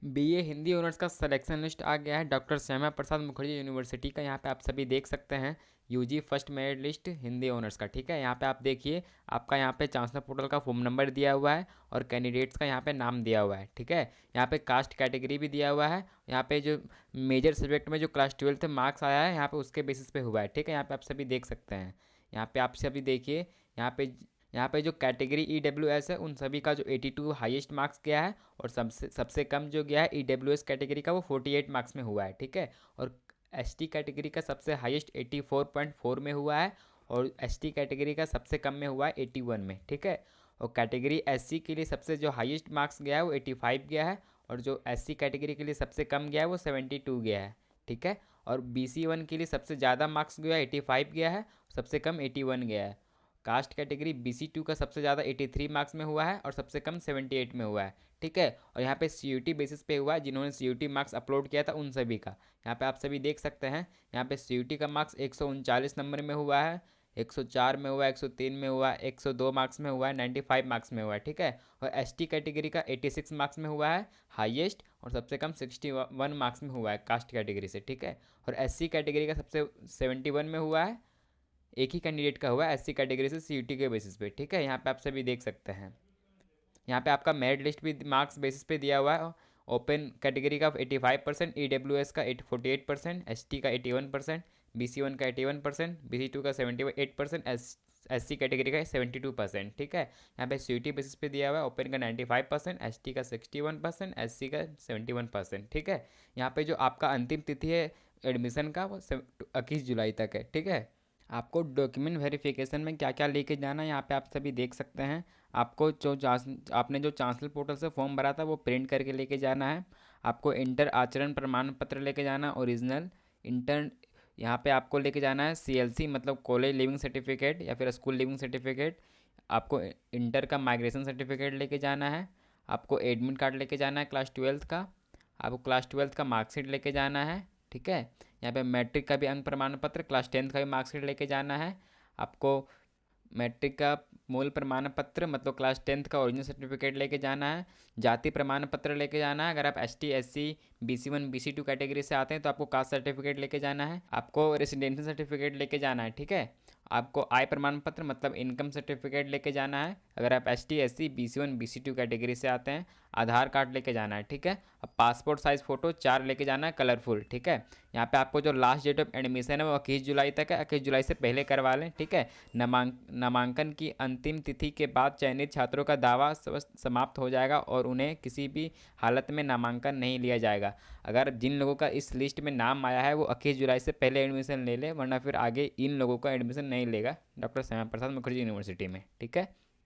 BA Hindi honours का selection list आ गया है डॉक्टर श्यामा प्रसाद मुखर्जी यूनिवर्सिटी का। यहाँ पे आप सभी देख सकते हैं UG first merit list Hindi honours का। ठीक है, यहाँ पे आप देखिए आपका यहाँ पे चांसलर पोर्टल का फॉर्म नंबर दिया हुआ है और कैंडिडेट्स का यहाँ पे नाम दिया हुआ है। ठीक है, यहाँ पे कास्ट कैटेगरी भी दिया हुआ है। यहाँ पे जो मेजर सब्जेक्ट में जो क्लास 12 में मार्क्स आया है यहाँ पे उसके बेसिस पे हुआ है। ठीक है, यहाँ पे आप सभी देख सकते हैं। यहाँ पे आप सभी देखिए, यहाँ पे जो कैटेगरी EWS है उन सभी का जो 82 हाईएस्ट मार्क्स गया है और सबसे सबसे कम जो गया है EWS कैटेगरी का वो 48 मार्क्स में हुआ है। ठीक है, और ST कैटेगरी का सबसे हाईएस्ट 84.4 में हुआ है और ST कैटेगरी का सबसे कम में हुआ है 81 में। ठीक है, और कैटेगरी SC के लिए सबसे जो हाईएस्ट मार्क्स गया है वो 85 गया है और जो SC कैटेगरी के लिए सबसे कम गया है वो 72 गया है। ठीक है, और BC1 के लिए सबसे ज़्यादा मार्क्स गया है 85 गया है, सबसे कम 81 गया है। कास्ट कैटेगरी BC2 का सबसे ज़्यादा 83 मार्क्स में हुआ है और सबसे कम 78 में हुआ है। ठीक है, और यहाँ पे CUT बेसिस पे हुआ है, जिन्होंने CUT मार्क्स अपलोड किया था उन सभी का। यहाँ पे आप सभी देख सकते हैं, यहाँ पे CUT का मार्क्स 139 नंबर में हुआ है, 104 में हुआ है, 103 में हुआ है, 102 मार्क्स में हुआ है, 95 मार्क्स में हुआ है। ठीक है, और ST कैटेगरी का 86 मार्क्स में हुआ है हाईएस्ट और सबसे कम 61 मार्क्स में हुआ है कास्ट कैटेगरी से। ठीक है, और SC कैटेगरी का सबसे 71 में हुआ है, एक ही कैंडिडेट का हुआ है SC कैटेगरी से CUT के बेसिस पे। ठीक है, यहाँ पे आप सभी देख सकते हैं। यहाँ पे आपका मेरिट लिस्ट भी मार्क्स बेसिस पे दिया हुआ है। ओपन कैटेगरी का 85%, EWS का 48%, ST का 81%, BC1 का 81%, BC2 का 78%, SC कैटेगरी का 72%। ठीक है, यहाँ पे CUT बेसिस पे दिया हुआ है। ओपन का 95%, ST का 61%, SC का 71%। ठीक है, यहाँ पे जो आपका अंतिम तिथि है एडमिशन का वो 21 जुलाई तक है। ठीक है, आपको डॉक्यूमेंट वेरिफिकेशन में क्या क्या लेके जाना है यहाँ पे आप सभी देख सकते हैं। आपको आपने जो चांसलर पोर्टल से फॉर्म भरा था वो प्रिंट करके लेके जाना है। आपको इंटर आचरण प्रमाण पत्र लेके जाना ओरिजिनल। इंटर यहाँ पे आपको लेके जाना है CLC मतलब कॉलेज लिविंग सर्टिफिकेट या फिर स्कूल लिविंग सर्टिफिकेट। आपको इंटर का माइग्रेशन सर्टिफिकेट लेके जाना है। आपको एडमिट कार्ड लेके जाना है क्लास 12 का। आपको क्लास 12 का मार्कशीट लेके जाना है। ठीक है, यहाँ पे मैट्रिक का भी अंक प्रमाण पत्र, क्लास 10 का भी मार्कशीट लेके जाना है। आपको मैट्रिक का मूल प्रमाण पत्र मतलब क्लास 10 का ओरिजिनल सर्टिफिकेट लेके जाना है। जाति प्रमाण पत्र लेके जाना है। अगर आप ST SC BC1 BC2 category से आते हैं तो आपको कास्ट सर्टिफिकेट लेके जाना है। आपको रेसिडेंशियल सर्टिफिकेट लेके जाना है। ठीक है, आपको आय प्रमाण पत्र मतलब इनकम सर्टिफिकेट लेके जाना है। अगर आप ST SC BC1 BC2 category से आते हैं आधार कार्ड लेके जाना है। ठीक है, अब पासपोर्ट साइज़ फ़ोटो 4 लेके जाना है कलरफुल। ठीक है, यहाँ पे आपको जो लास्ट डेट ऑफ एडमिशन है वो 21 जुलाई तक है। 21 जुलाई से पहले करवा लें। ठीक है, नामांकन की अंतिम तिथि के बाद चयनित छात्रों का दावा समाप्त हो जाएगा और उन्हें किसी भी हालत में नामांकन नहीं लिया जाएगा। अगर जिन लोगों का इस लिस्ट में नाम आया है वो 21 जुलाई से पहले एडमिशन ले ले, वरना फिर आगे इन लोगों का एडमिशन नहीं लेगा डॉक्टर श्यामा प्रसाद मुखर्जी यूनिवर्सिटी में। ठीक है।